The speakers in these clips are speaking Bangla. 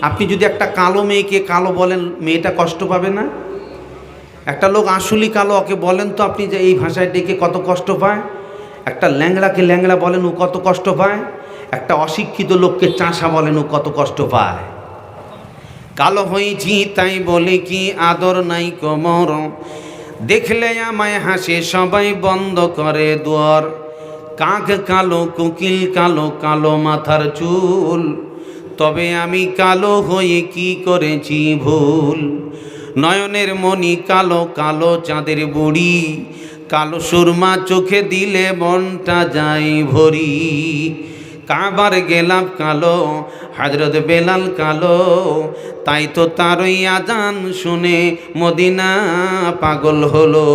আপনি যদি একটা কালো মেয়েকে কালো বলেন, মেয়েটা কষ্ট পাবে না? একটা লোক আসলেই কালো, ওকে বলেন তো আপনি যে এই ভাষায় ডেকে কত কষ্ট পায়। একটা ল্যাংড়াকে ল্যাংড়া বলেন, ও কত কষ্ট পায়। একটা অশিক্ষিত লোককে চাষা বলেন, ও কত কষ্ট পায়। কালো হয়েছি তাই বলে কি আদর নাই কোমর, দেখলে আমায় হাসে সবাই বন্ধ করে দুয়ার। কাক কালো, কোকিল কালো, কালো মাথার চুল, তবে আমি কালো হয়ে কি করেছি ভুল। নয়নের মণি কালো, কালো চাঁদের বুড়ি, কালো সুরমা চোখে দিলে মনটা যায় ভরি। কাবার গেলাম কালো, হযরত বেলাল কালো, তাই তো তারই আজান শুনে মদিনা পাগল হলো।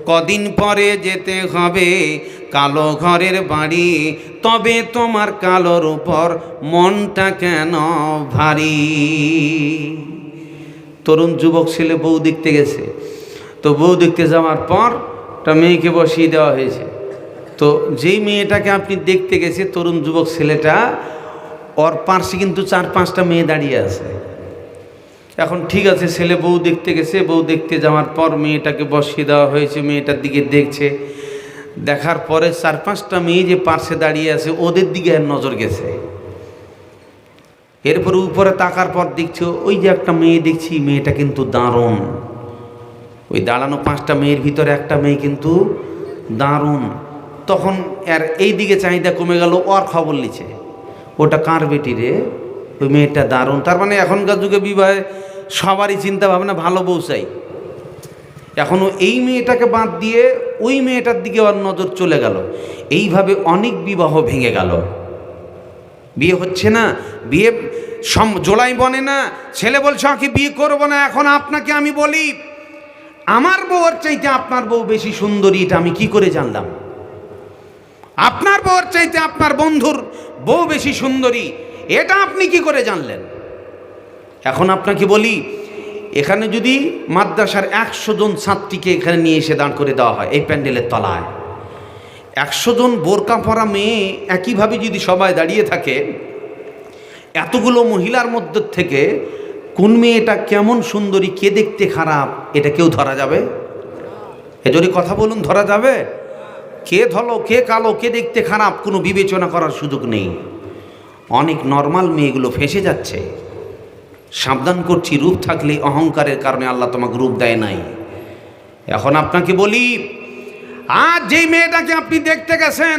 কদিন পরে যেতে হবে কালো ঘরের বাড়ি, তবে তোমার কালোর উপর মনটা কেন ভারী। তরুণ যুবক ছেলে বউ দেখতে গেছে, তো বউ দেখতে যাওয়ার পর একটা মেয়েকে বসিয়ে দেওয়া হয়েছে। তো যেই মেয়েটাকে আপনি দেখতে গেছে তরুণ যুবক ছেলেটা, ওর পার্শ্বে কিন্তু 4-5টা মেয়ে দাঁড়িয়ে আছে। এখন ঠিক আছে, ছেলে বউ দেখতে গেছে, বউ দেখতে যাওয়ার পর মেয়েটাকে বসিয়ে দেওয়া হয়েছে। মেয়েটার দিকে দেখছে, দেখার পরে 4-5টা মেয়ে যে পার্শ্বে দাঁড়িয়ে আছে ওদের দিকে নজর গেছে। এরপরে উপরে তাকার পর দেখছে ওই যে একটা মেয়ে দেখছি, মেয়েটা কিন্তু দারুণ। ওই দাঁড়ানো 5টা মেয়ের ভিতরে একটা মেয়ে কিন্তু দারুণ। তখন আর এই দিকে চাহিদা কমে গেল, ওর খবর নিচ্ছে ওটা কার বেটি রে, ওই মেয়েটা দারুণ। তার মানে এখনকার যুগে বিবাহে সবারই চিন্তা ভাবনা ভালো বউ চাই। এখনও এই মেয়েটাকে বাদ দিয়ে ওই মেয়েটার দিকে ওর নজর চলে গেল। এইভাবে অনেক বিবাহ ভেঙে গেল। বিয়ে হচ্ছে না, বিয়ে জোলাই বনে না। ছেলে বলছে আমাকে বিয়ে করবো না। এখন আপনাকে আমি বলি, আমার বউর চাইতে আপনার বউ বেশি সুন্দরী, এটা আমি কি করে জানলাম? আপনার বউর চাইতে আপনার বন্ধুর বউ বেশি সুন্দরী, এটা আপনি কি করে জানলেন? এখন আপনাকে বলি, এখানে যদি মাদ্রাসার 100 জন ছাত্রীকে এখানে নিয়ে এসে দাঁড় করে দেওয়া হয় এই প্যান্ডেলের তলায়, 100 জন বোরকা পরা মেয়ে একইভাবে যদি সবাই দাঁড়িয়ে থাকে, এতগুলো মহিলার মধ্যে থেকে কোন মেয়েটা কেমন সুন্দরী, কে দেখতে খারাপ, এটা কেউ ধরা যাবে? যদি কথা বলুন, ধরা যাবে? কে ধলো, কে কালো, কে দেখতে খারাপ, কোনো বিবেচনা করার সুযোগ নেই। অনেক নর্মাল মেয়েগুলো ফেঁসে যাচ্ছে। সাবধান করছি, রূপ থাকলে অহংকারের কারণে আল্লাহ তোমাকে রূপ দেয় নাই। এখন আপনাকে বলি, আজ যেই মেয়েটাকে আপনি দেখতে গেছেন,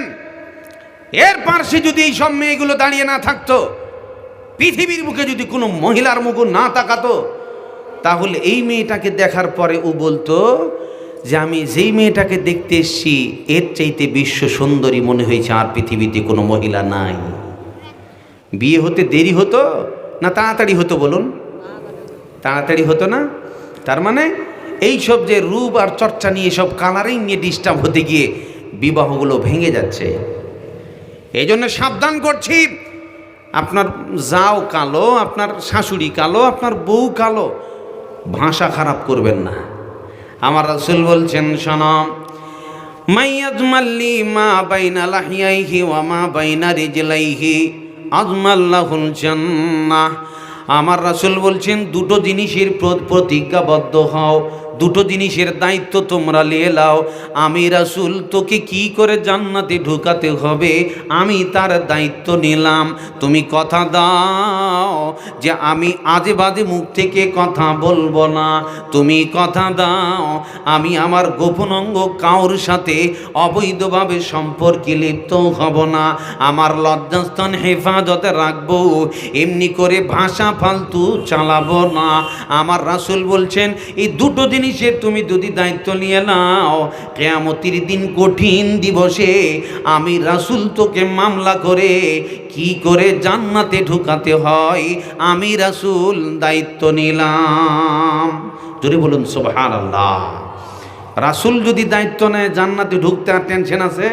এর পাশে যদি এই সব মেয়েগুলো দাঁড়িয়ে না থাকতো, পৃথিবীর মুখে যদি কোনো মহিলার মুখ না তাকাতো, তাহলে এই মেয়েটাকে দেখার পরে ও বলতো যে আমি যেই মেয়েটাকে দেখতে এসেছি এর চাইতে বিশ্ব সুন্দরী মনে হয়েছে, আর পৃথিবীতে কোনো মহিলা নাই। বিয়ে হতে দেরি হতো না তাড়াতাড়ি হতো বলুন? তাড়াতাড়ি হতো না। তার মানে এই সব যে রূপ আর চর্চা নিয়ে, সব কালারিং নিয়ে ডিস্টার্ব হতে গিয়ে বিবাহগুলো ভেঙে যাচ্ছে। এই জন্য সাবধান করছি, আপনার জাও কালো, আপনার শাশুড়ি কালো, আপনার বউ কালো, ভাষা খারাপ করবেন না। আমার রাসূল বলছেন, শোনো, মাইয়াজমাল্লি মা বাইনা লাহিয়াইহি ওয়া মা বাইনা রিজলাইহি আজমাল্লাহুল জান্নাহ। আমার রাসূল বলছেন, দুটো জিনিসের প্রতিজ্ঞাবদ্ধ হও, দুটো জিনিসের দায়িত্ব তোমরা নিয়ে নাও। আমি রাসূল তোকে কি করে জান্নাতে ঢুকাতে হবে আমি তার দায়িত্ব নিলাম। তুমি কথা দাও যে আমি আজে বাজে মুখ থেকে কথা বলবো না। তুমি কথা দাও আমি আমার গোপন অঙ্গ কাউর সাথে অবৈধভাবে সম্পর্কে লিপ্ত হব না। আমার লজ্জাস্থান হেফাজতে রাখবো, এমনি করে ভাষা ফালতু চালাবো না। আমার রাসূল বলছেন, এই দুটো জিনিসের তুমি যদি দায়িত্ব নিয়ে নাও, কিয়ামতের দিন কঠিন দিবসে আমি রাসূল তোকে মামলা করে কি করে জান্নাতে ঢুকাতে হয় আমি রাসূল দায়িত্ব নিলাম। জোরে বলুন সুবহানাল্লাহ। রাসূল যদি দায়িত্ব নেয় জান্নাতে ঢুকতে আর টেনশন আছে?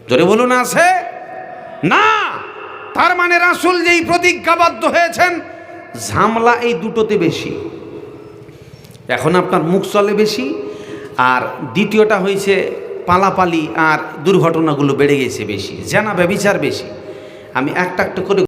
জোরে বলুন, আছে না? তার মানে রাসূল যেই প্রতিজ্ঞাবদ্ধ হয়েছেন, ঝামেলা এই দুটোতে বেশি। এখন আপনার মুখ চলে বেশি, আর দ্বিতীয়টা হয়েছে পালাপালি আর দুর্ঘটনাগুলো বেড়ে গেছে বেশি, জেনা ব্যভিচার বেশি। আমি একটা একটা করে